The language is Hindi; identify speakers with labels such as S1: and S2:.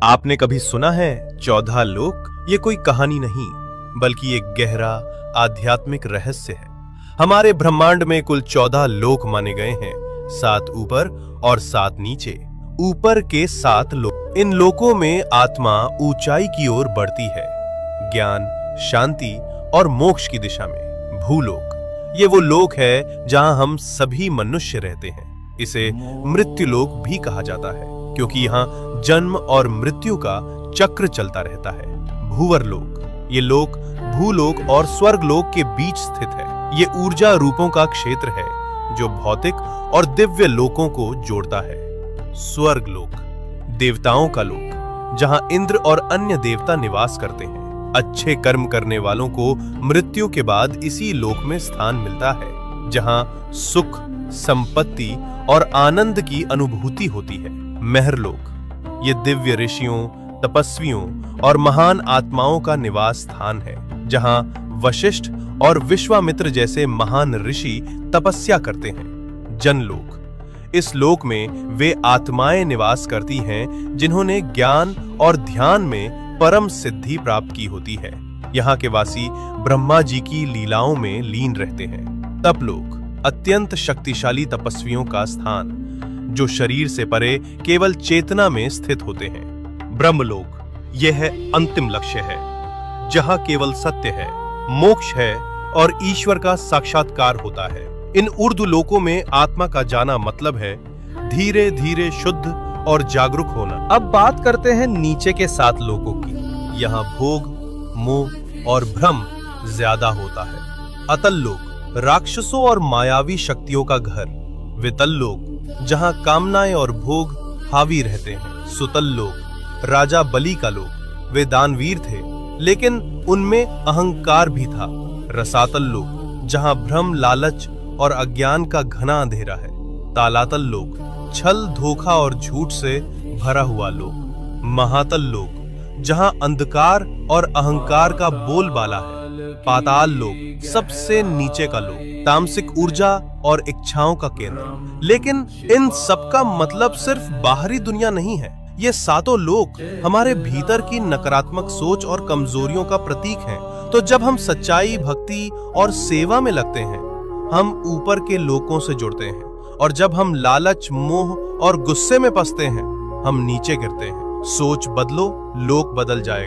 S1: आपने कभी सुना है 14 लोक? ये कोई कहानी नहीं बल्कि एक गहरा आध्यात्मिक रहस्य है। हमारे ब्रह्मांड में कुल 14 लोक माने गए हैं, 7 ऊपर और 7 नीचे। ऊपर के 7 लोक, इन लोकों में आत्मा ऊंचाई की ओर बढ़ती है, ज्ञान, शांति और मोक्ष की दिशा में। भूलोक, ये वो लोक है जहां हम सभी मनुष्य रहते हैं। इसे मृत्युलोक भी कहा जाता है क्योंकि यहाँ जन्म और मृत्यु का चक्र चलता रहता है। भूवरलोक, ये लोक भूलोक और स्वर्गलोक के बीच स्थित है। ये ऊर्जा रूपों का क्षेत्र है जो भौतिक और दिव्य लोकों को जोड़ता है। स्वर्गलोक, देवताओं का लोक, जहां इंद्र और अन्य देवता निवास करते हैं। अच्छे कर्म करने वालों को मृत्यु के बाद इसी लोक में स्थान मिलता है, जहां सुख, संपत्ति और आनंद की अनुभूति होती है। महरलोक, ये दिव्य ऋषियों, तपस्वियों और महान आत्माओं का निवास स्थान है, जहां वशिष्ठ और विश्वामित्र जैसे महान ऋषि तपस्या करते हैं। जनलोक, इस लोक में वे आत्माएं निवास करती हैं जिन्होंने ज्ञान और ध्यान में परम सिद्धि प्राप्त की होती है। यहाँ के वासी ब्रह्मा जी की लीलाओं में लीन रहते हैं। तपलोक, अत्यंत शक्तिशाली तपस्वियों का स्थान, जो शरीर से परे केवल चेतना में स्थित होते हैं। ब्रह्मलोक, यह है अंतिम लक्ष्य है, जहां केवल सत्य है, मोक्ष है और ईश्वर का साक्षात्कार होता है। इन ऊर्ध्व लोकों में आत्मा का जाना मतलब है धीरे धीरे शुद्ध और जागरूक होना। अब बात करते हैं नीचे के 7 लोकों की। यहाँ भोग, मोह और भ्रम ज्यादा होता है। अतल लोक, राक्षसों और मायावी शक्तियों का घर। वितल लोक, जहां कामनाएं और भोग हावी रहते हैं। सुतल लोक, राजा बलि का लोक। वे दानवीर थे लेकिन उनमें अहंकार भी था। रसातल लोक, जहां भ्रम, लालच और अज्ञान का घना अंधेरा है। तालातल लोक, छल, धोखा और झूठ से भरा हुआ लोक। महातल लोक, जहां अंधकार और अहंकार का बोलबाला है। पाताल लोक, सबसे नीचे का लोक, तामसिक ऊर्जा और इच्छाओं का केंद्र। लेकिन इन सब का मतलब सिर्फ बाहरी दुनिया नहीं है। ये 7 लोक हमारे भीतर की नकारात्मक सोच और कमजोरियों का प्रतीक हैं। तो जब हम सच्चाई, भक्ति और सेवा में लगते हैं, हम ऊपर के लोकों से जुड़ते हैं, और जब हम लालच, मोह और गुस्से में फंसते हैं, हम नीचे गिरते हैं। सोच बदलो, लोक बदल जाएगा।